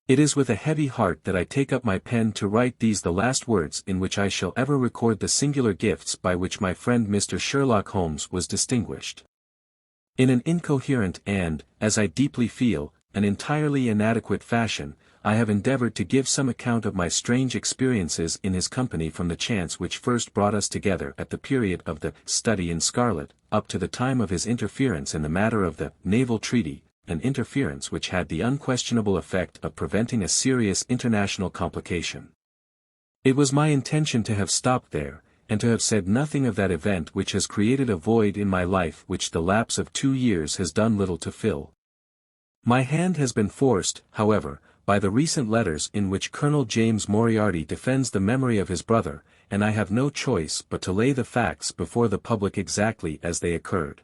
It is with a heavy heart that I take up my pen to write these the last words in which I shall ever record the singular gifts by which my friend Mr. Sherlock Holmes was distinguished. In an incoherent and, as I deeply feel, an entirely inadequate fashion, I have endeavored to give some account of my strange experiences in his company from the chance which first brought us together at the period of the Study in Scarlet, up to the time of his interference in the matter of the naval treaty, an interference which had the unquestionable effect of preventing a serious international complication. It was my intention to have stopped there, and to have said nothing of that event which has created a void in my life which the lapse of 2 years has done little to fill. My hand has been forced, however, by the recent letters in which Colonel James Moriarty defends the memory of his brother, and I have no choice but to lay the facts before the public exactly as they occurred.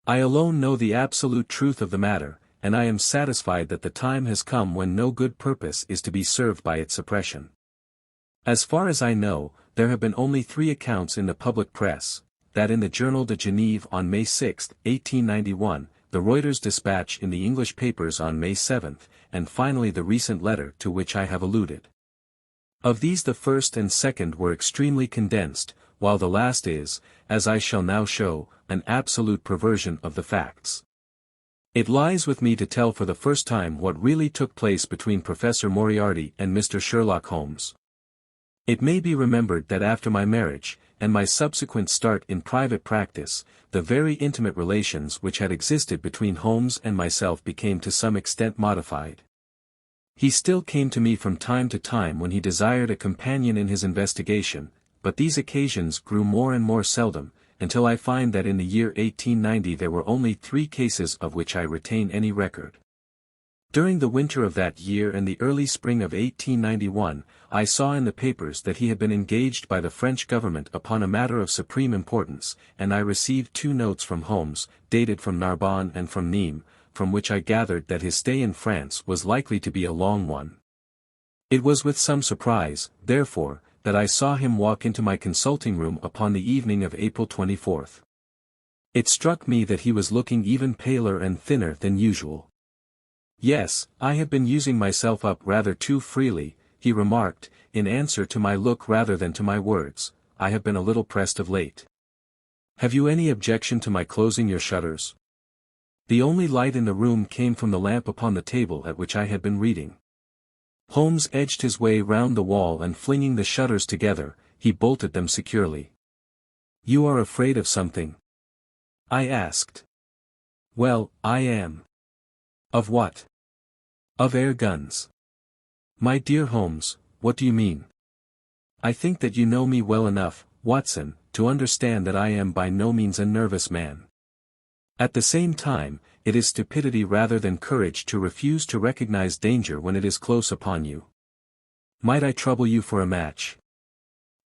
I alone know the absolute truth of the matter, and I am satisfied that the time has come when no good purpose is to be served by its suppression. As far as I know, there have been only 3 accounts in the public press, that in the Journal de Genève on May 6, 1891, the Reuters dispatch in the English papers on May 7, and finally the recent letter to which I have alluded. Of these the first and second were extremely condensed, while the last is, as I shall now show, an absolute perversion of the facts. It lies with me to tell for the first time what really took place between Professor Moriarty and Mr. Sherlock Holmes. It may be remembered that after my marriage, and my subsequent start in private practice, the very intimate relations which had existed between Holmes and myself became to some extent modified. He still came to me from time to time when he desired a companion in his investigation, but these occasions grew more and more seldom, until I find that in the year 1890 there were only 3 cases of which I retain any record. During the winter of that year and the early spring of 1891, I saw in the papers that he had been engaged by the French government upon a matter of supreme importance, and I received 2 notes from Holmes, dated from Narbonne and from Nîmes, from which I gathered that his stay in France was likely to be a long one. It was with some surprise, therefore, that I saw him walk into my consulting room upon the evening of April 24. It struck me that he was looking even paler and thinner than usual. "Yes, I have been using myself up rather too freely," he remarked, in answer to my look rather than to my words. "I have been a little pressed of late. Have you any objection to my closing your shutters?" The only light in the room came from the lamp upon the table at which I had been reading. Holmes edged his way round the wall and flinging the shutters together, he bolted them securely. "You are afraid of something?" I asked. "Well, I am." "Of what?" "Of air guns." "My dear Holmes, what do you mean?" "I think that you know me well enough, Watson, to understand that I am by no means a nervous man. At the same time, it is stupidity rather than courage to refuse to recognize danger when it is close upon you. Might I trouble you for a match?"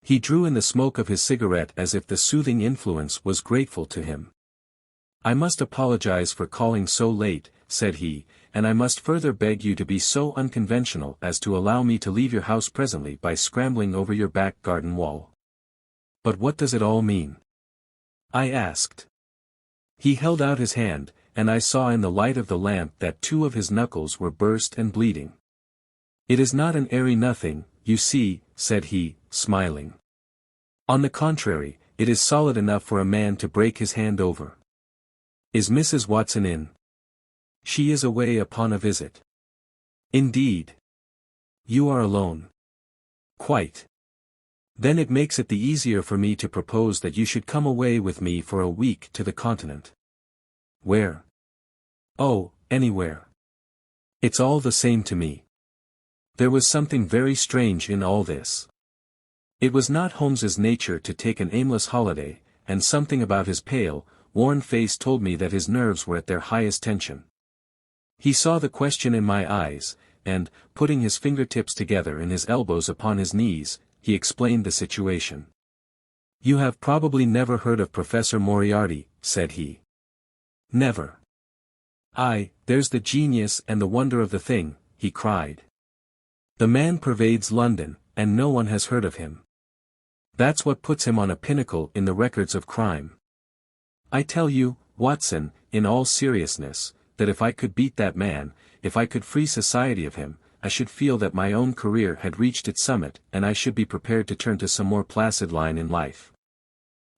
He drew in the smoke of his cigarette as if the soothing influence was grateful to him. "I must apologize for calling so late," said he, "and I must further beg you to be so unconventional as to allow me to leave your house presently by scrambling over your back garden wall." "But what does it all mean?" I asked. He held out his hand, and I saw in the light of the lamp that 2 of his knuckles were burst and bleeding. "It is not an airy nothing, you see," said he, smiling. "On the contrary, it is solid enough for a man to break his hand over. Is Mrs. Watson in?" "She is away upon a visit." "Indeed. You are alone?" "Quite. Then it makes it the easier for me to propose that you should come away with me for a week to the Continent." "Where?" "Oh, anywhere. It's all the same to me." There was something very strange in all this. It was not Holmes's nature to take an aimless holiday, and something about his pale, worn face told me that his nerves were at their highest tension. He saw the question in my eyes, and, putting his fingertips together and his elbows upon his knees, he explained the situation. "You have probably never heard of Professor Moriarty," said he. "Never." "Aye, there's the genius and the wonder of the thing," he cried. "The man pervades London, and no one has heard of him. That's what puts him on a pinnacle in the records of crime. I tell you, Watson, in all seriousness, that if I could beat that man, if I could free society of him, I should feel that my own career had reached its summit and I should be prepared to turn to some more placid line in life.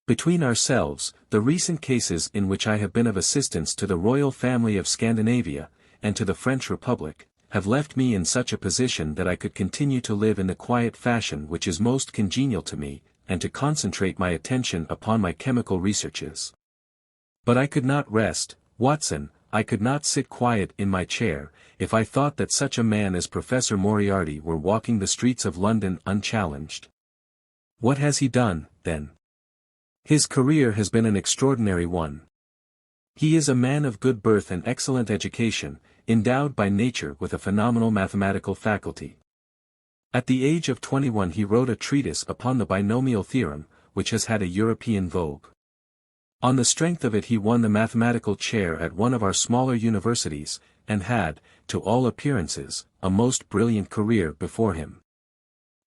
Between ourselves, the recent cases in which I have been of assistance to the royal family of Scandinavia, and to the French Republic, have left me in such a position that I could continue to live in the quiet fashion which is most congenial to me, and to concentrate my attention upon my chemical researches. But I could not rest, Watson, I could not sit quiet in my chair, if I thought that such a man as Professor Moriarty were walking the streets of London unchallenged. What has he done, then? His career has been an extraordinary one. He is a man of good birth and excellent education, endowed by nature with a phenomenal mathematical faculty. At the age of 21 he wrote a treatise upon the binomial theorem, which has had a European vogue. On the strength of it he won the mathematical chair at one of our smaller universities, and had, to all appearances, a most brilliant career before him.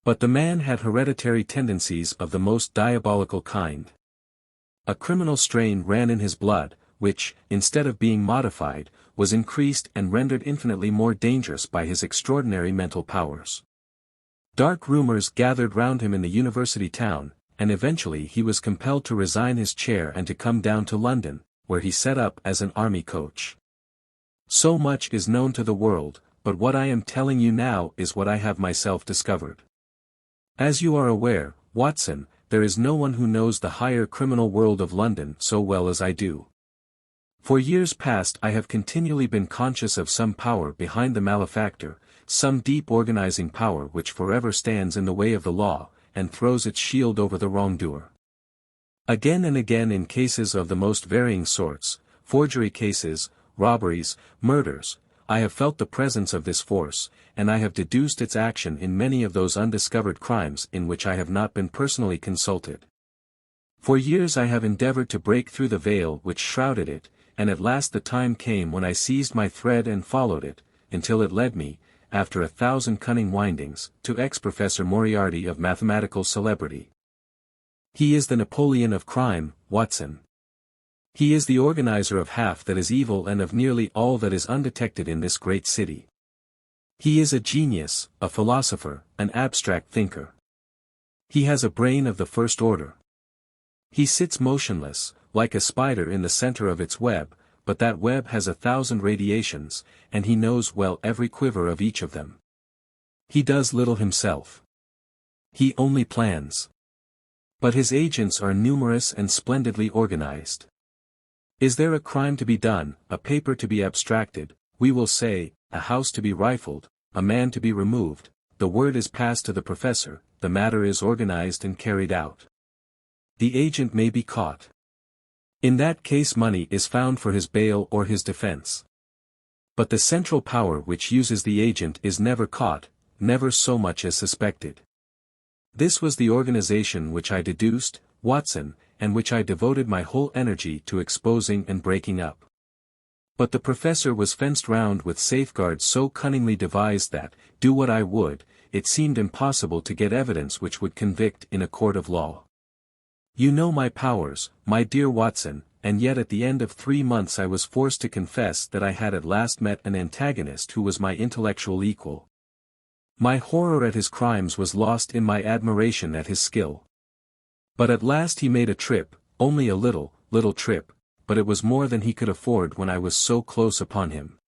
But the man had hereditary tendencies of the most diabolical kind. A criminal strain ran in his blood, which, instead of being modified, was increased and rendered infinitely more dangerous by his extraordinary mental powers. Dark rumors gathered round him in the university town, and eventually he was compelled to resign his chair and to come down to London, where he set up as an army coach. So much is known to the world, but what I am telling you now is what I have myself discovered. As you are aware, Watson, there is no one who knows the higher criminal world of London so well as I do. For years past I have continually been conscious of some power behind the malefactor, some deep organizing power which forever stands in the way of the law, and throws its shield over the wrongdoer. Again and again in cases of the most varying sorts, forgery cases, robberies, murders, I have felt the presence of this force, and I have deduced its action in many of those undiscovered crimes in which I have not been personally consulted. For years I have endeavored to break through the veil which shrouded it, and at last the time came when I seized my thread and followed it, until it led me, after 1,000 cunning windings, to ex-Professor Moriarty of mathematical celebrity. He is the Napoleon of crime, Watson. He is the organizer of half that is evil and of nearly all that is undetected in this great city. He is a genius, a philosopher, an abstract thinker. He has a brain of the first order. He sits motionless, like a spider in the center of its web, but that web has 1,000 radiations, and he knows well every quiver of each of them. He does little himself. He only plans. But his agents are numerous and splendidly organized. Is there a crime to be done, a paper to be abstracted, we will say, a house to be rifled, a man to be removed, the word is passed to the professor, the matter is organized and carried out. The agent may be caught. In that case money is found for his bail or his defense. But the central power which uses the agent is never caught, never so much as suspected. This was the organization which I deduced, Watson, and which I devoted my whole energy to exposing and breaking up. But the professor was fenced round with safeguards so cunningly devised that, do what I would, it seemed impossible to get evidence which would convict in a court of law. You know my powers, my dear Watson, and yet at the end of 3 months I was forced to confess that I had at last met an antagonist who was my intellectual equal. My horror at his crimes was lost in my admiration at his skill. But at last he made a trip, only a little trip, but it was more than he could afford when I was so close upon him.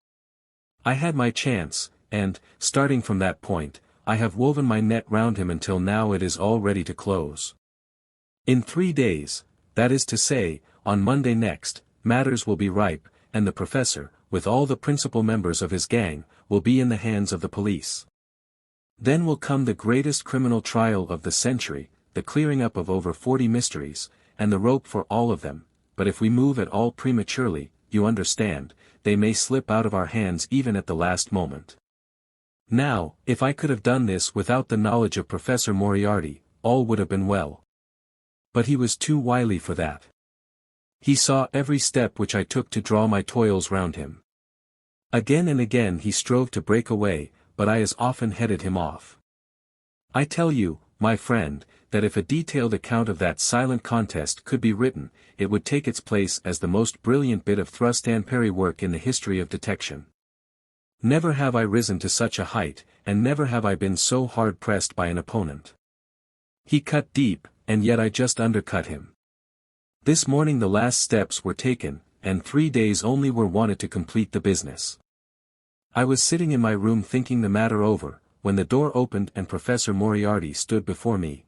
I had my chance, and, starting from that point, I have woven my net round him until now it is all ready to close. In 3 days, that is to say, on Monday next, matters will be ripe, and the professor, with all the principal members of his gang, will be in the hands of the police. Then will come the greatest criminal trial of the century, the clearing up of over 40 mysteries, and the rope for all of them, but if we move at all prematurely, you understand, they may slip out of our hands even at the last moment. Now, if I could have done this without the knowledge of Professor Moriarty, all would have been well. But he was too wily for that. He saw every step which I took to draw my toils round him. Again and again he strove to break away, but I as often headed him off. I tell you, my friend, that if a detailed account of that silent contest could be written, it would take its place as the most brilliant bit of thrust and parry work in the history of detection. Never have I risen to such a height, and never have I been so hard pressed by an opponent. He cut deep, and yet I just undercut him. This morning the last steps were taken, and 3 days only were wanted to complete the business. I was sitting in my room thinking the matter over, when the door opened and Professor Moriarty stood before me.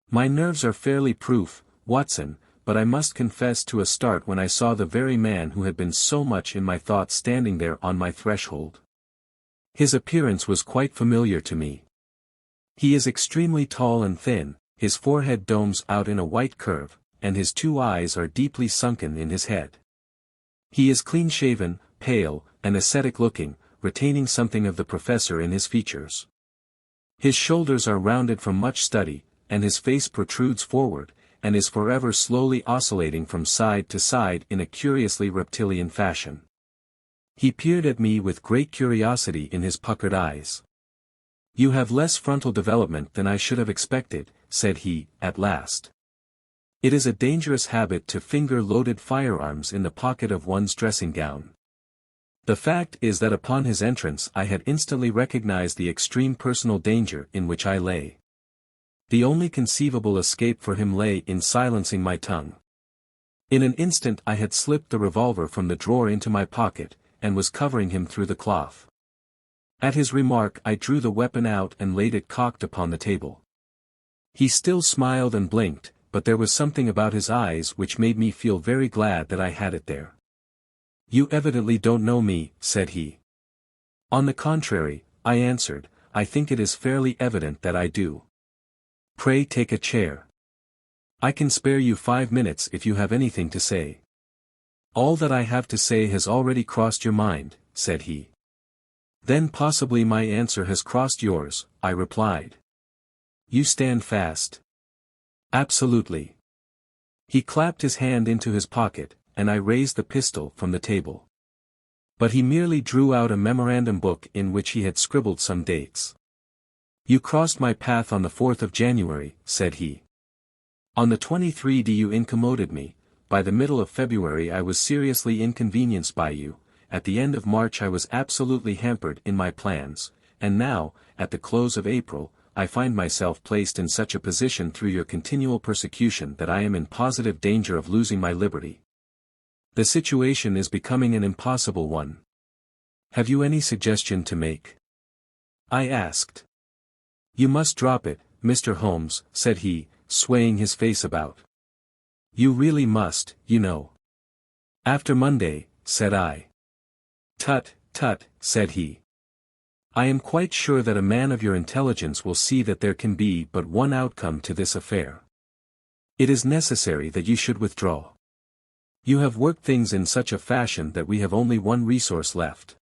My nerves are fairly proof, Watson, but I must confess to a start when I saw the very man who had been so much in my thoughts standing there on my threshold. His appearance was quite familiar to me. He is extremely tall and thin, his forehead domes out in a white curve, and his 2 eyes are deeply sunken in his head. He is clean-shaven, pale, and ascetic-looking, retaining something of the professor in his features. His shoulders are rounded from much study, and his face protrudes forward, and is forever slowly oscillating from side to side in a curiously reptilian fashion. He peered at me with great curiosity in his puckered eyes. "You have less frontal development than I should have expected," said he, at last. "It is a dangerous habit to finger loaded firearms in the pocket of one's dressing gown." The fact is that upon his entrance I had instantly recognized the extreme personal danger in which I lay. The only conceivable escape for him lay in silencing my tongue. In an instant I had slipped the revolver from the drawer into my pocket, and was covering him through the cloth. At his remark I drew the weapon out and laid it cocked upon the table. He still smiled and blinked, but there was something about his eyes which made me feel very glad that I had it there. "You evidently don't know me," said he. "On the contrary," I answered, "I think it is fairly evident that I do. Pray take a chair. I can spare you 5 minutes if you have anything to say." "All that I have to say has already crossed your mind," said he. "Then possibly my answer has crossed yours," I replied. "You stand fast?" "Absolutely." He clapped his hand into his pocket, and I raised the pistol from the table. But he merely drew out a memorandum book in which he had scribbled some dates. "You crossed my path on the 4th of January, said he. "On the 23rd you incommoded me, by the middle of February I was seriously inconvenienced by you, at the end of March I was absolutely hampered in my plans, and now, at the close of April, I find myself placed in such a position through your continual persecution that I am in positive danger of losing my liberty. The situation is becoming an impossible one. Have you any suggestion to make?" I asked. "You must drop it, Mr. Holmes," said he, swaying his face about. "You really must, you know." "After Monday," said I. "Tut, tut," said he. "I am quite sure that a man of your intelligence will see that there can be but one outcome to this affair. It is necessary that you should withdraw. You have worked things in such a fashion that we have only one resource left.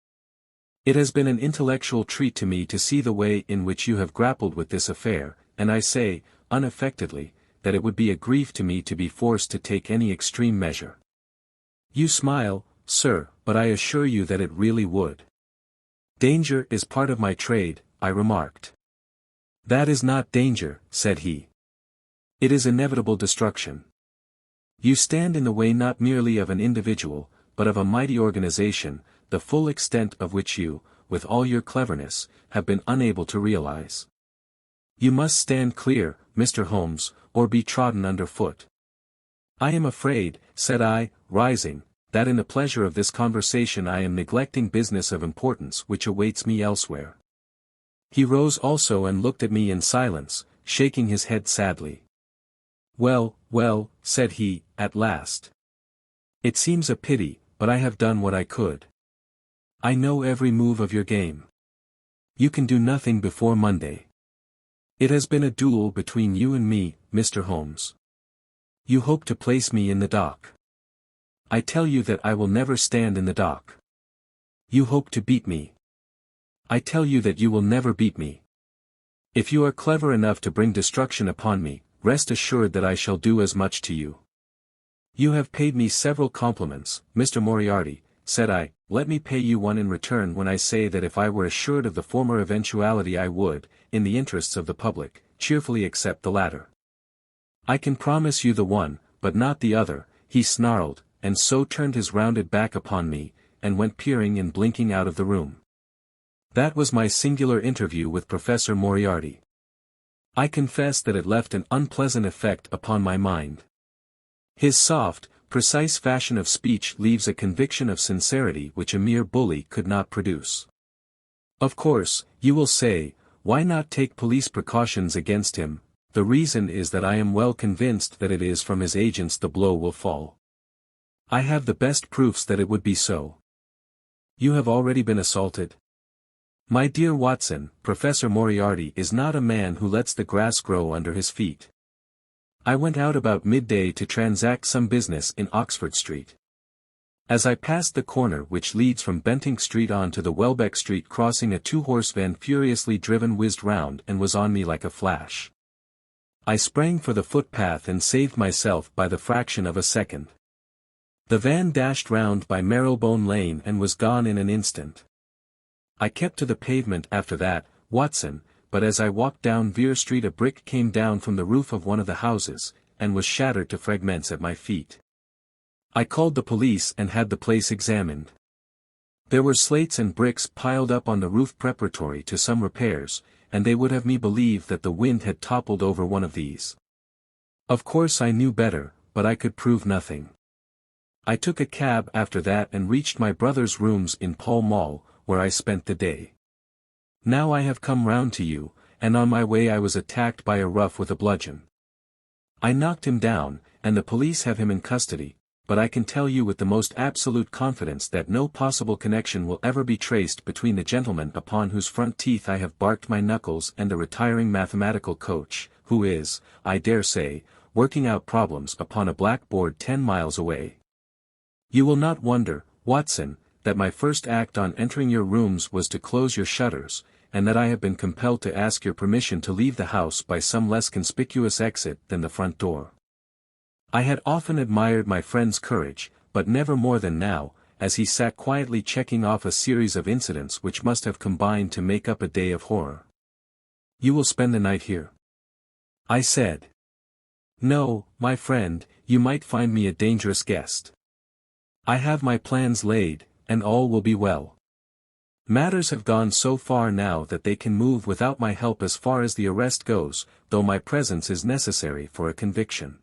It has been an intellectual treat to me to see the way in which you have grappled with this affair, and I say, unaffectedly, that it would be a grief to me to be forced to take any extreme measure. You smile, sir, but I assure you that it really would." "Danger is part of my trade," I remarked. "That is not danger," said he. "It is inevitable destruction. You stand in the way not merely of an individual, but of a mighty organization, the full extent of which you, with all your cleverness, have been unable to realize. You must stand clear, Mr. Holmes, or be trodden under foot." "I am afraid," said I, rising, "that in the pleasure of this conversation I am neglecting business of importance which awaits me elsewhere." He rose also and looked at me in silence, shaking his head sadly. "Well, well," said he, at last. "It seems a pity, but I have done what I could. I know every move of your game. You can do nothing before Monday. It has been a duel between you and me, Mr. Holmes. You hope to place me in the dock. I tell you that I will never stand in the dock. You hope to beat me. I tell you that you will never beat me. If you are clever enough to bring destruction upon me, rest assured that I shall do as much to you. You have paid me several compliments, Mr. Moriarty," said I. "Let me pay you one in return when I say that if I were assured of the former eventuality I would, in the interests of the public, cheerfully accept the latter." "I can promise you the one, but not the other," he snarled, and so turned his rounded back upon me, and went peering and blinking out of the room. That was my singular interview with Professor Moriarty. I confess that it left an unpleasant effect upon my mind. His soft, precise fashion of speech leaves a conviction of sincerity which a mere bully could not produce. Of course, you will say, why not take police precautions against him? The reason is that I am well convinced that it is from his agents the blow will fall. I have the best proofs that it would be so. You have already been assaulted? My dear Watson, Professor Moriarty is not a man who lets the grass grow under his feet. I went out about midday to transact some business in Oxford Street. As I passed the corner which leads from Bentinck Street on to the Welbeck Street crossing, a two-horse van furiously driven whizzed round and was on me like a flash. I sprang for the footpath and saved myself by the fraction of a second. The van dashed round by Marrowbone Lane and was gone in an instant. I kept to the pavement after that, Watson, but as I walked down Vere Street a brick came down from the roof of one of the houses, and was shattered to fragments at my feet. I called the police and had the place examined. There were slates and bricks piled up on the roof preparatory to some repairs, and they would have me believe that the wind had toppled over one of these. Of course I knew better, but I could prove nothing. I took a cab after that and reached my brother's rooms in Pall Mall, where I spent the day. Now I have come round to you, and on my way I was attacked by a rough with a bludgeon. I knocked him down, and the police have him in custody, but I can tell you with the most absolute confidence that no possible connection will ever be traced between the gentleman upon whose front teeth I have barked my knuckles and the retiring mathematical coach, who is, I dare say, working out problems upon a blackboard 10 miles away. You will not wonder, Watson, that my first act on entering your rooms was to close your shutters, and that I have been compelled to ask your permission to leave the house by some less conspicuous exit than the front door. I had often admired my friend's courage, but never more than now, as he sat quietly checking off a series of incidents which must have combined to make up a day of horror. You will spend the night here? I said. No, my friend, you might find me a dangerous guest. I have my plans laid, and all will be well. Matters have gone so far now that they can move without my help as far as the arrest goes, though my presence is necessary for a conviction.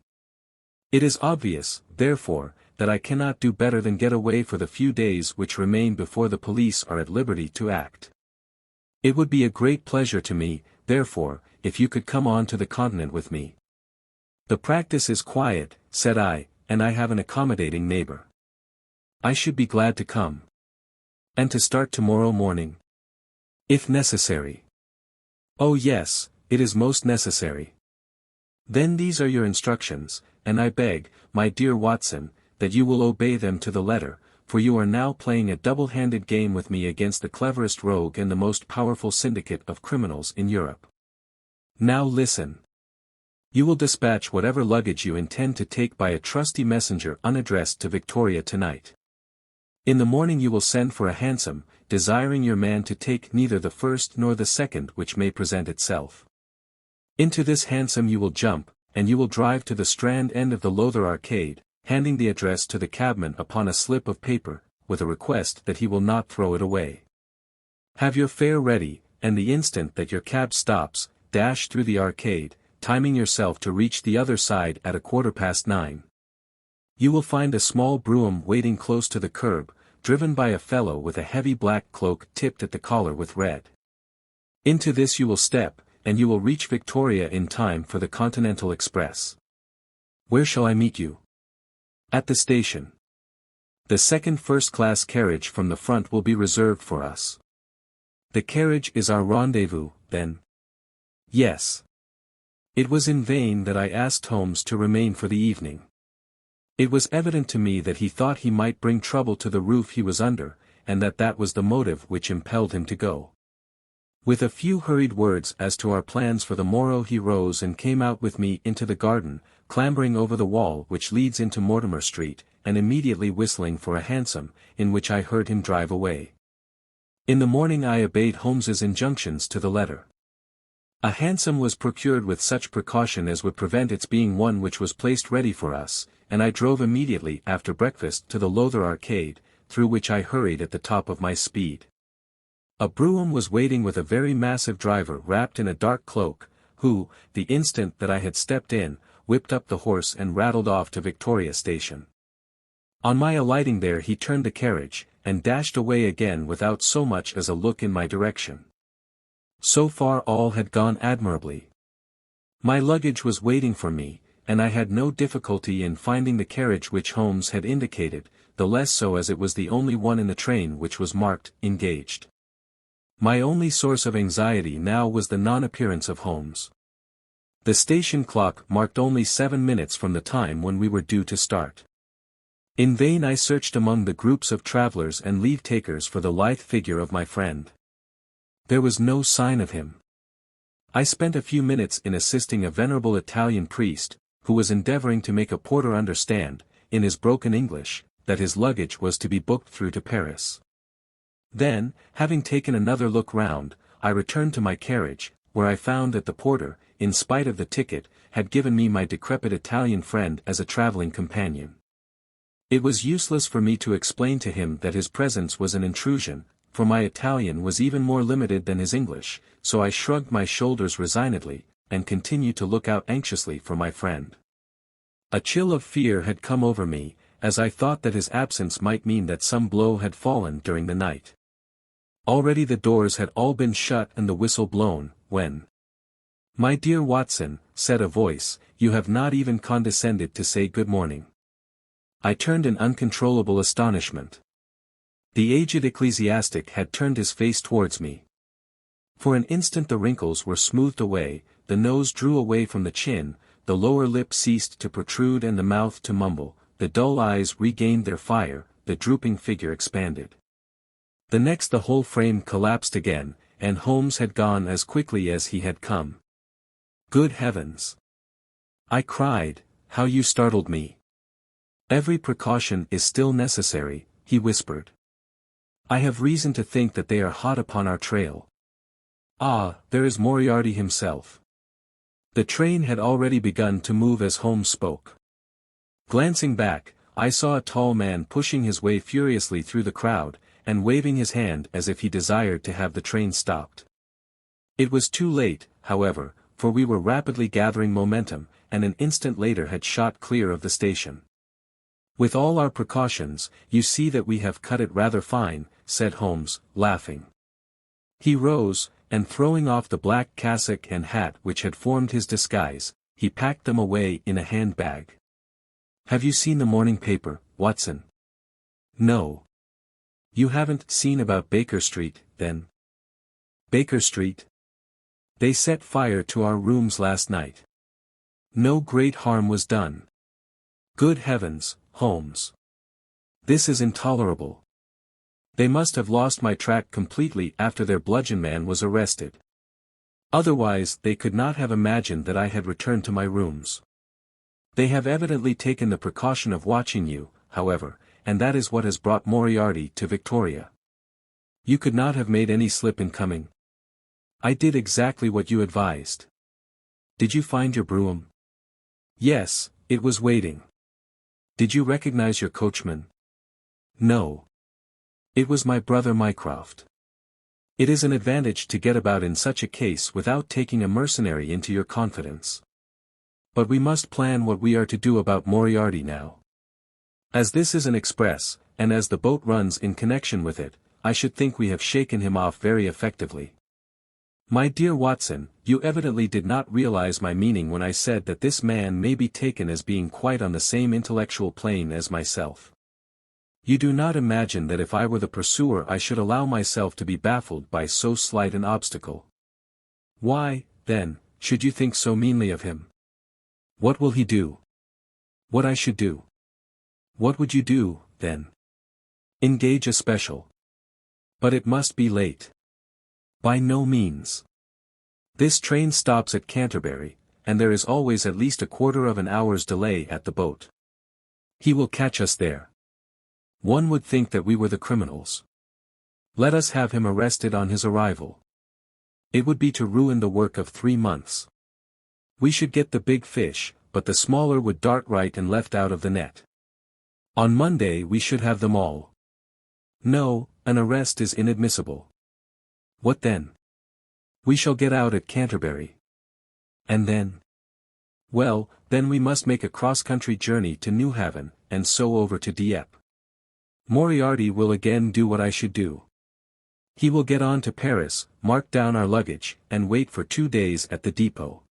It is obvious, therefore, that I cannot do better than get away for the few days which remain before the police are at liberty to act. It would be a great pleasure to me, therefore, if you could come on to the Continent with me. The practice is quiet, said I, and I have an accommodating neighbor. I should be glad to come. And to start tomorrow morning? If necessary. Oh yes, it is most necessary. Then these are your instructions, and I beg, my dear Watson, that you will obey them to the letter, for you are now playing a double-handed game with me against the cleverest rogue and the most powerful syndicate of criminals in Europe. Now listen. You will dispatch whatever luggage you intend to take by a trusty messenger unaddressed to Victoria tonight. In the morning you will send for a hansom, desiring your man to take neither the first nor the second which may present itself. Into this hansom you will jump, and you will drive to the Strand end of the Lowther Arcade, handing the address to the cabman upon a slip of paper, with a request that he will not throw it away. Have your fare ready, and the instant that your cab stops, dash through the arcade, timing yourself to reach the other side at 9:15. You will find a small brougham waiting close to the curb, driven by a fellow with a heavy black cloak tipped at the collar with red. Into this you will step, and you will reach Victoria in time for the Continental Express. Where shall I meet you? At the station. The second first-class carriage from the front will be reserved for us. The carriage is our rendezvous, then? Yes. It was in vain that I asked Holmes to remain for the evening. It was evident to me that he thought he might bring trouble to the roof he was under, and that was the motive which impelled him to go. With a few hurried words as to our plans for the morrow he rose and came out with me into the garden, clambering over the wall which leads into Mortimer Street, and immediately whistling for a hansom, in which I heard him drive away. In the morning I obeyed Holmes's injunctions to the letter. A hansom was procured with such precaution as would prevent its being one which was placed ready for us, and I drove immediately after breakfast to the Lowther Arcade, through which I hurried at the top of my speed. A brougham was waiting with a very massive driver wrapped in a dark cloak, who, the instant that I had stepped in, whipped up the horse and rattled off to Victoria Station. On my alighting there he turned the carriage, and dashed away again without so much as a look in my direction. So far all had gone admirably. My luggage was waiting for me, and I had no difficulty in finding the carriage which Holmes had indicated, the less so as it was the only one in the train which was marked, engaged. My only source of anxiety now was the non-appearance of Holmes. The station clock marked only 7 minutes from the time when we were due to start. In vain I searched among the groups of travelers and leave-takers for the lithe figure of my friend. There was no sign of him. I spent a few minutes in assisting a venerable Italian priest, who was endeavoring to make a porter understand, in his broken English, that his luggage was to be booked through to Paris. Then, having taken another look round, I returned to my carriage, where I found that the porter, in spite of the ticket, had given me my decrepit Italian friend as a traveling companion. It was useless for me to explain to him that his presence was an intrusion, for my Italian was even more limited than his English, so I shrugged my shoulders resignedly, and continued to look out anxiously for my friend. A chill of fear had come over me, as I thought that his absence might mean that some blow had fallen during the night. Already the doors had all been shut and the whistle blown, when— "My dear Watson," said a voice, "you have not even condescended to say good morning." I turned in uncontrollable astonishment. The aged ecclesiastic had turned his face towards me. For an instant the wrinkles were smoothed away, the nose drew away from the chin, the lower lip ceased to protrude and the mouth to mumble, the dull eyes regained their fire, the drooping figure expanded. The next the whole frame collapsed again, and Holmes had gone as quickly as he had come. "Good heavens!" I cried, "how you startled me!" "Every precaution is still necessary," he whispered. "I have reason to think that they are hot upon our trail. Ah, there is Moriarty himself." The train had already begun to move as Holmes spoke. Glancing back, I saw a tall man pushing his way furiously through the crowd, and waving his hand as if he desired to have the train stopped. It was too late, however, for we were rapidly gathering momentum, and an instant later had shot clear of the station. "With all our precautions, you see that we have cut it rather fine," said Holmes, laughing. He rose, and throwing off the black cassock and hat which had formed his disguise, he packed them away in a handbag. "Have you seen the morning paper, Watson?" "No." "You haven't seen about Baker Street, then?" "Baker Street? They set fire to our rooms last night. No great harm was done." "Good heavens, Holmes! This is intolerable. They must have lost my track completely after their bludgeon man was arrested. Otherwise they could not have imagined that I had returned to my rooms. They have evidently taken the precaution of watching you, however, and that is what has brought Moriarty to Victoria. You could not have made any slip in coming. I did exactly what you advised." "Did you find your brougham?" "Yes, it was waiting." "Did you recognize your coachman?" "No. It was my brother Mycroft. It is an advantage to get about in such a case without taking a mercenary into your confidence. But we must plan what we are to do about Moriarty now. As this is an express, and as the boat runs in connection with it, I should think we have shaken him off very effectively. My dear Watson, you evidently did not realize my meaning when I said that this man may be taken as being quite on the same intellectual plane as myself. You do not imagine that if I were the pursuer I should allow myself to be baffled by so slight an obstacle. Why, then, should you think so meanly of him? What will he do? What I should do? What would you do, then? Engage a special. But it must be late. By no means. This train stops at Canterbury, and there is always at least a quarter of an hour's delay at the boat. He will catch us there. One would think that we were the criminals. Let us have him arrested on his arrival. It would be to ruin the work of 3 months. We should get the big fish, but the smaller would dart right and left out of the net. On Monday we should have them all. No, an arrest is inadmissible. What then? We shall get out at Canterbury. And then? Well, then we must make a cross-country journey to Newhaven, and so over to Dieppe. Moriarty will again do what I should do. He will get on to Paris, mark down our luggage, and wait for 2 days at the depot.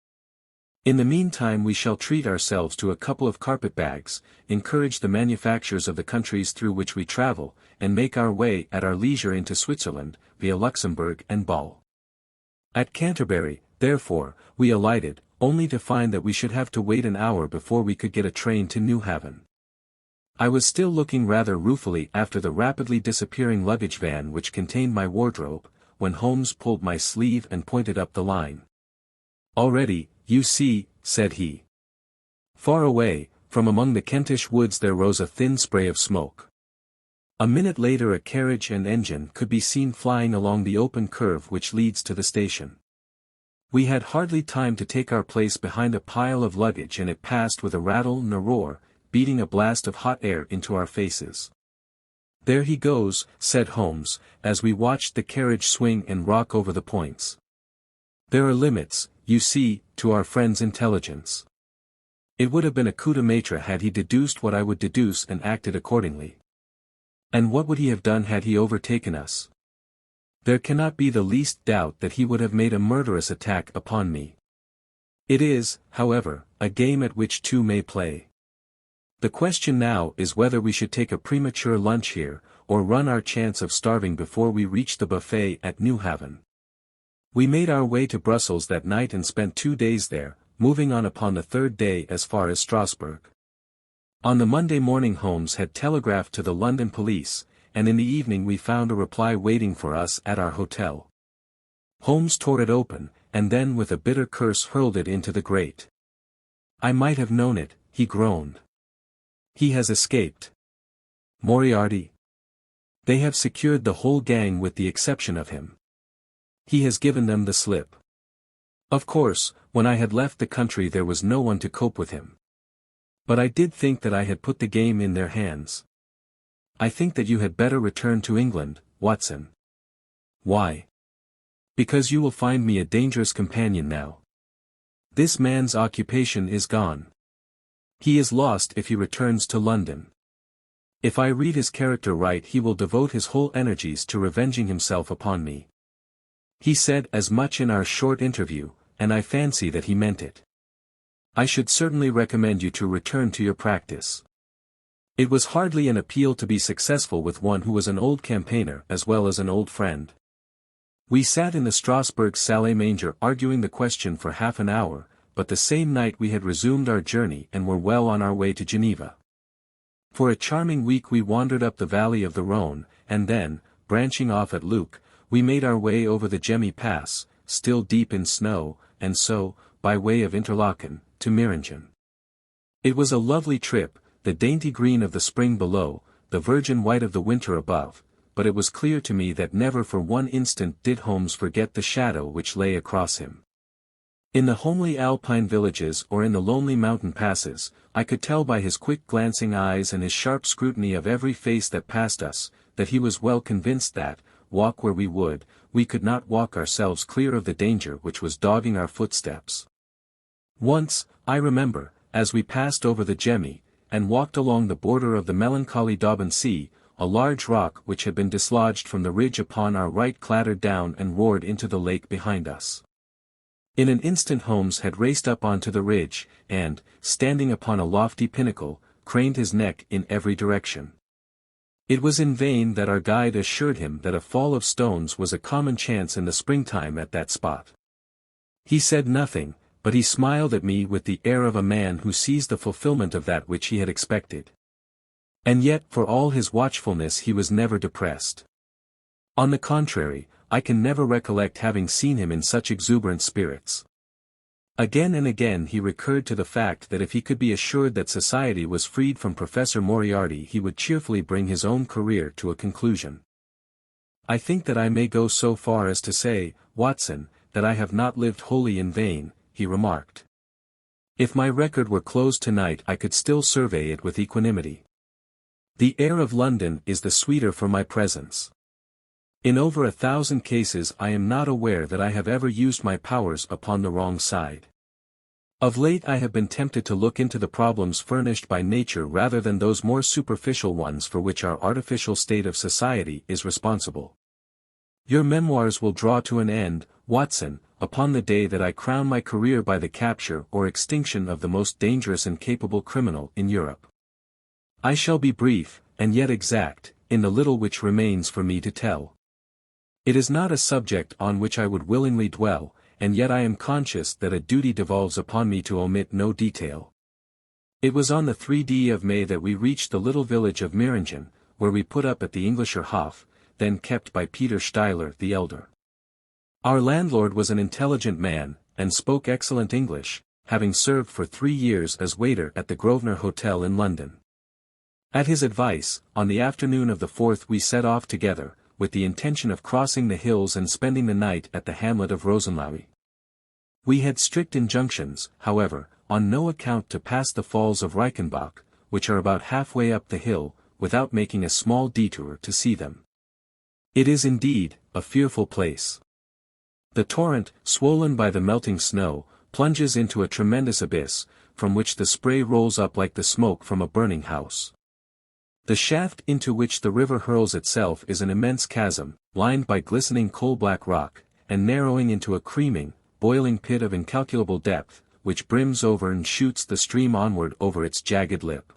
In the meantime we shall treat ourselves to a couple of carpet-bags, encourage the manufactures of the countries through which we travel, and make our way at our leisure into Switzerland, via Luxembourg and Bâle. At Canterbury, therefore, we alighted, only to find that we should have to wait an hour before we could get a train to Newhaven. I was still looking rather ruefully after the rapidly disappearing luggage van which contained my wardrobe, when Holmes pulled my sleeve and pointed up the line. "Already, you see," said he. Far away, from among the Kentish woods there rose a thin spray of smoke. A minute later a carriage and engine could be seen flying along the open curve which leads to the station. We had hardly time to take our place behind a pile of luggage and it passed with a rattle and a roar, beating a blast of hot air into our faces. "There he goes," said Holmes, as we watched the carriage swing and rock over the points. "There are limits, you see, to our friend's intelligence. It would have been a coup de maître had he deduced what I would deduce and acted accordingly. And what would he have done had he overtaken us? There cannot be the least doubt that he would have made a murderous attack upon me. It is, however, a game at which two may play. The question now is whether we should take a premature lunch here, or run our chance of starving before we reach the buffet at Newhaven. We made our way to Brussels that night and spent 2 days there, moving on upon the third day as far as Strasbourg. On the Monday morning Holmes had telegraphed to the London police, and in the evening we found a reply waiting for us at our hotel. Holmes tore it open, and then with a bitter curse hurled it into the grate. "I might have known it," he groaned. "He has escaped. Moriarty. They have secured the whole gang with the exception of him. He has given them the slip. Of course, when I had left the country there was no one to cope with him. But I did think that I had put the game in their hands. I think that you had better return to England, Watson." "Why?" "Because you will find me a dangerous companion now. This man's occupation is gone. He is lost if he returns to London. If I read his character right he will devote his whole energies to revenging himself upon me. He said as much in our short interview, and I fancy that he meant it. I should certainly recommend you to return to your practice." It was hardly an appeal to be successful with one who was an old campaigner as well as an old friend. We sat in the Strasbourg salle manger arguing the question for half an hour, but the same night we had resumed our journey and were well on our way to Geneva. For a charming week we wandered up the valley of the Rhône, and then, branching off at Luc, we made our way over the Gemmi Pass, still deep in snow, and so, by way of Interlaken, to Meiringen. It was a lovely trip, the dainty green of the spring below, the virgin white of the winter above, but it was clear to me that never for one instant did Holmes forget the shadow which lay across him. In the homely alpine villages or in the lonely mountain passes, I could tell by his quick glancing eyes and his sharp scrutiny of every face that passed us, that he was well convinced that, walk where we would, we could not walk ourselves clear of the danger which was dogging our footsteps. Once, I remember, as we passed over the Gemmi, and walked along the border of the melancholy Daubin Sea, a large rock which had been dislodged from the ridge upon our right clattered down and roared into the lake behind us. In an instant Holmes had raced up onto the ridge, and, standing upon a lofty pinnacle, craned his neck in every direction. It was in vain that our guide assured him that a fall of stones was a common chance in the springtime at that spot. He said nothing, but he smiled at me with the air of a man who sees the fulfillment of that which he had expected. And yet for all his watchfulness he was never depressed. On the contrary, I can never recollect having seen him in such exuberant spirits. Again and again he recurred to the fact that if he could be assured that society was freed from Professor Moriarty he would cheerfully bring his own career to a conclusion. "I think that I may go so far as to say, Watson, that I have not lived wholly in vain," he remarked. "If my record were closed tonight I could still survey it with equanimity. The air of London is the sweeter for my presence. In over 1,000 cases I am not aware that I have ever used my powers upon the wrong side. Of late I have been tempted to look into the problems furnished by nature rather than those more superficial ones for which our artificial state of society is responsible. Your memoirs will draw to an end, Watson, upon the day that I crown my career by the capture or extinction of the most dangerous and capable criminal in Europe. I shall be brief, and yet exact, in the little which remains for me to tell. It is not a subject on which I would willingly dwell, and yet I am conscious that a duty devolves upon me to omit no detail. It was on the 3d of May that we reached the little village of Meiringen, where we put up at the Englischer Hof, then kept by Peter Steiler the elder. Our landlord was an intelligent man, and spoke excellent English, having served for 3 years as waiter at the Grosvenor Hotel in London. At his advice, on the afternoon of the 4th we set off together, with the intention of crossing the hills and spending the night at the hamlet of Rosenlaui. We had strict injunctions, however, on no account to pass the falls of Reichenbach, which are about halfway up the hill, without making a small detour to see them. It is indeed a fearful place. The torrent, swollen by the melting snow, plunges into a tremendous abyss, from which the spray rolls up like the smoke from a burning house. The shaft into which the river hurls itself is an immense chasm, lined by glistening coal-black rock, and narrowing into a creaming, boiling pit of incalculable depth, which brims over and shoots the stream onward over its jagged lip.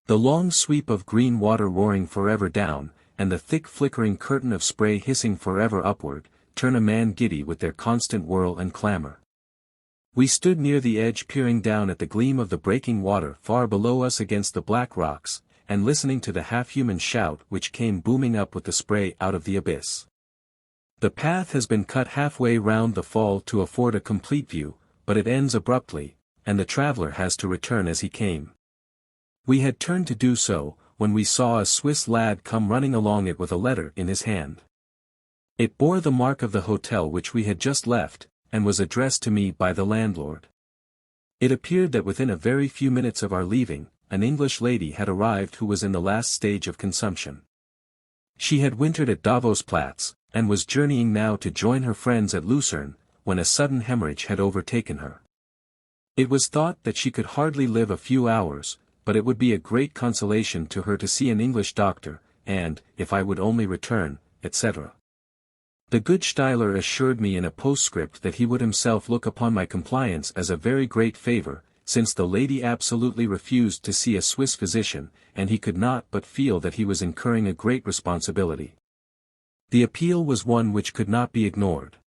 The long sweep of green water roaring forever down, and the thick flickering curtain of spray hissing forever upward, turn a man giddy with their constant whirl and clamor. We stood near the edge peering down at the gleam of the breaking water far below us against the black rocks, and listening to the half-human shout which came booming up with the spray out of the abyss. The path has been cut halfway round the fall to afford a complete view, but it ends abruptly, and the traveler has to return as he came. We had turned to do so, when we saw a Swiss lad come running along it with a letter in his hand. It bore the mark of the hotel which we had just left, and was addressed to me by the landlord. It appeared that within a very few minutes of our leaving, an English lady had arrived who was in the last stage of consumption. She had wintered at Davosplatz, and was journeying now to join her friends at Lucerne, when a sudden hemorrhage had overtaken her. It was thought that she could hardly live a few hours, but it would be a great consolation to her to see an English doctor, and, if I would only return, etc. The good Steiler assured me in a postscript that he would himself look upon my compliance as a very great favor, since the lady absolutely refused to see a Swiss physician, and he could not but feel that he was incurring a great responsibility. The appeal was one which could not be ignored.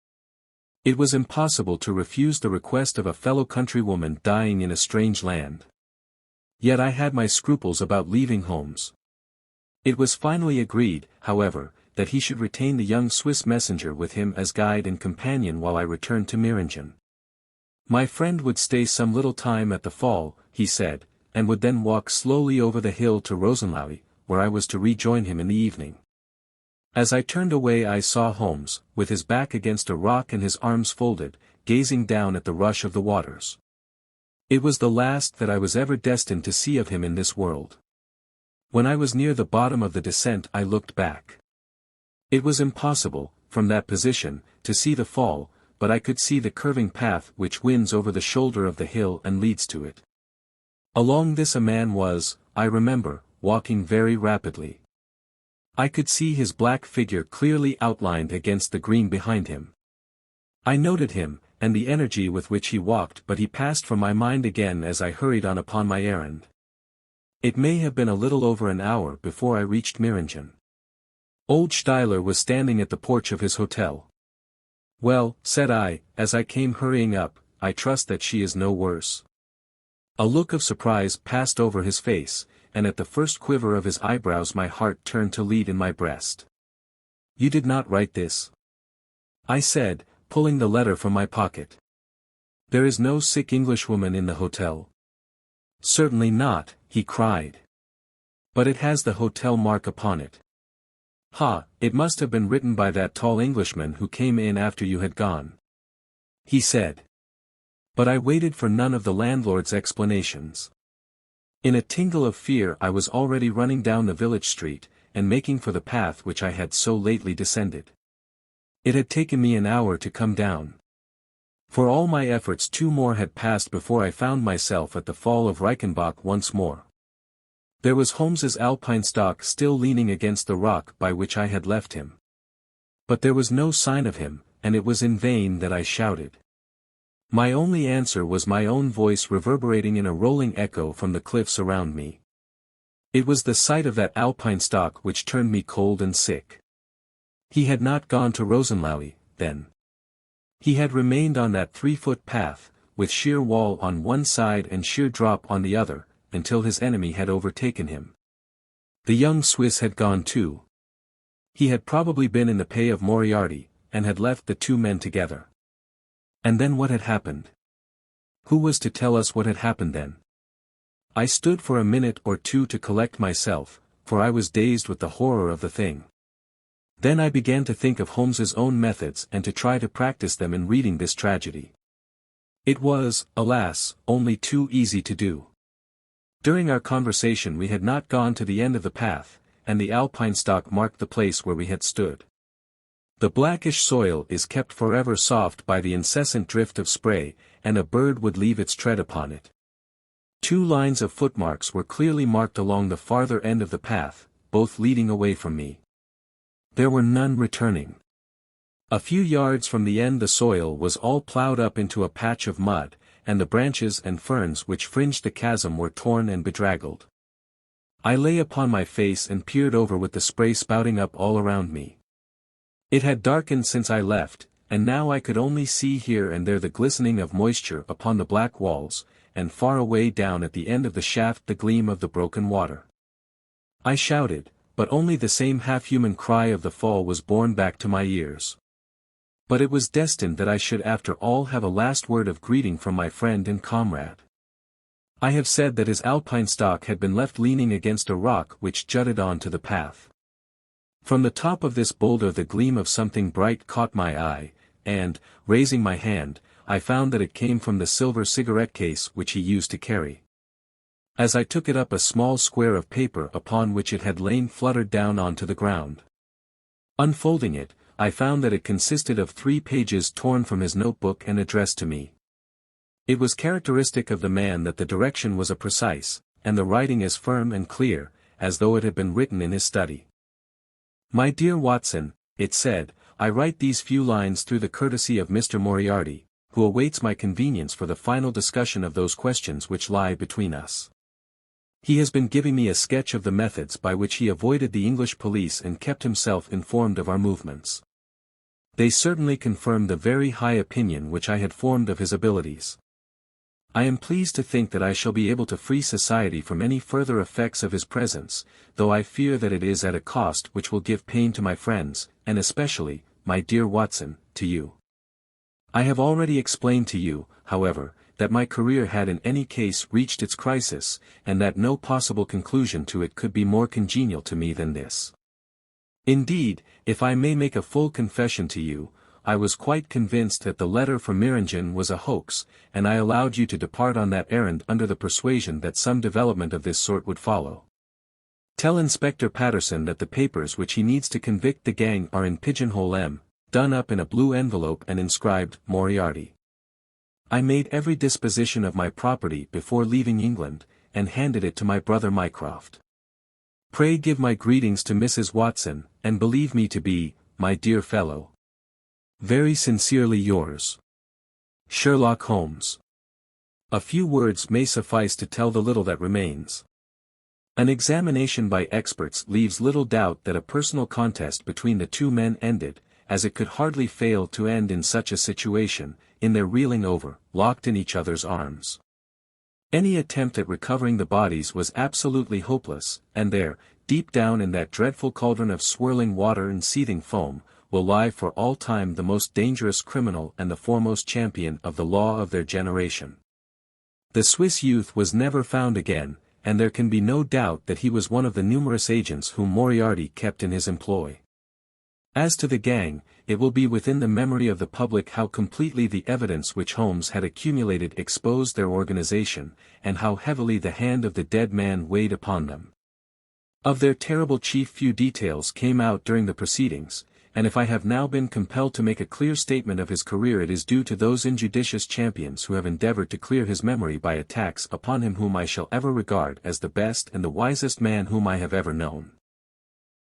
It was impossible to refuse the request of a fellow countrywoman dying in a strange land. Yet I had my scruples about leaving Holmes. It was finally agreed, however, that he should retain the young Swiss messenger with him as guide and companion while I returned to Meiringen. My friend would stay some little time at the fall, he said, and would then walk slowly over the hill to Rosenlaui, where I was to rejoin him in the evening. As I turned away I saw Holmes, with his back against a rock and his arms folded, gazing down at the rush of the waters. It was the last that I was ever destined to see of him in this world. When I was near the bottom of the descent I looked back. It was impossible, from that position, to see the fall, but I could see the curving path which winds over the shoulder of the hill and leads to it. Along this a man was, I remember, walking very rapidly. I could see his black figure clearly outlined against the green behind him. I noted him, and the energy with which he walked, but he passed from my mind again as I hurried on upon my errand. It may have been a little over an hour before I reached Meiringen. Old Steiler was standing at the porch of his hotel. "Well," said I, as I came hurrying up, "I trust that she is no worse." A look of surprise passed over his face, and at the first quiver of his eyebrows my heart turned to lead in my breast. "You did not write this?" I said, pulling the letter from my pocket. "There is no sick Englishwoman in the hotel?" "Certainly not," he cried. "But it has the hotel mark upon it." "Ha, it must have been written by that tall Englishman who came in after you had gone," he said. But I waited for none of the landlord's explanations. In a tingle of fear I was already running down the village street, and making for the path which I had so lately descended. It had taken me an hour to come down. For all my efforts 2 more had passed before I found myself at the fall of Reichenbach once more. There was Holmes's alpine-stock still leaning against the rock by which I had left him. But there was no sign of him, and it was in vain that I shouted. My only answer was my own voice reverberating in a rolling echo from the cliffs around me. It was the sight of that alpine-stock which turned me cold and sick. He had not gone to Rosenlaui, then. He had remained on that 3-foot path, with sheer wall on one side and sheer drop on the other, until his enemy had overtaken him. The young Swiss had gone too. He had probably been in the pay of Moriarty, and had left the 2 men together. And then what had happened? Who was to tell us what had happened then? I stood for a minute or 2 to collect myself, for I was dazed with the horror of the thing. Then I began to think of Holmes's own methods and to try to practice them in reading this tragedy. It was, alas, only too easy to do. During our conversation we had not gone to the end of the path, and the alpine-stock marked the place where we had stood. The blackish soil is kept forever soft by the incessant drift of spray, and a bird would leave its tread upon it. 2 lines of footmarks were clearly marked along the farther end of the path, both leading away from me. There were none returning. A few yards from the end the soil was all ploughed up into a patch of mud, and the branches and ferns which fringed the chasm were torn and bedraggled. I lay upon my face and peered over with the spray spouting up all around me. It had darkened since I left, and now I could only see here and there the glistening of moisture upon the black walls, and far away down at the end of the shaft the gleam of the broken water. I shouted, but only the same half-human cry of the fall was borne back to my ears. But it was destined that I should after all have a last word of greeting from my friend and comrade. I have said that his alpine-stock had been left leaning against a rock which jutted on to the path. From the top of this boulder the gleam of something bright caught my eye, and, raising my hand, I found that it came from the silver cigarette case which he used to carry. As I took it up a small square of paper upon which it had lain fluttered down onto the ground. Unfolding it, I found that it consisted of 3 pages torn from his notebook and addressed to me. It was characteristic of the man that the direction was precise, and the writing as firm and clear, as though it had been written in his study. My dear Watson, it said, I write these few lines through the courtesy of Mr. Moriarty, who awaits my convenience for the final discussion of those questions which lie between us. He has been giving me a sketch of the methods by which he avoided the English police and kept himself informed of our movements. They certainly confirm the very high opinion which I had formed of his abilities. I am pleased to think that I shall be able to free society from any further effects of his presence, though I fear that it is at a cost which will give pain to my friends, and especially, my dear Watson, to you. I have already explained to you, however, that my career had in any case reached its crisis, and that no possible conclusion to it could be more congenial to me than this. Indeed, if I may make a full confession to you, I was quite convinced that the letter from Meiringen was a hoax, and I allowed you to depart on that errand under the persuasion that some development of this sort would follow. Tell Inspector Patterson that the papers which he needs to convict the gang are in Pigeonhole M, done up in a blue envelope and inscribed, Moriarty. I made every disposition of my property before leaving England, and handed it to my brother Mycroft. Pray give my greetings to Mrs. Watson, and believe me to be, my dear fellow, very sincerely yours, Sherlock Holmes. A few words may suffice to tell the little that remains. An examination by experts leaves little doubt that a personal contest between the 2 men ended, as it could hardly fail to end in such a situation, in their reeling over, locked in each other's arms. Any attempt at recovering the bodies was absolutely hopeless, and there, deep down in that dreadful cauldron of swirling water and seething foam, will lie for all time the most dangerous criminal and the foremost champion of the law of their generation. The Swiss youth was never found again, and there can be no doubt that he was one of the numerous agents whom Moriarty kept in his employ. As to the gang, it will be within the memory of the public how completely the evidence which Holmes had accumulated exposed their organization, and how heavily the hand of the dead man weighed upon them. Of their terrible chief few details came out during the proceedings, and if I have now been compelled to make a clear statement of his career it is due to those injudicious champions who have endeavored to clear his memory by attacks upon him whom I shall ever regard as the best and the wisest man whom I have ever known.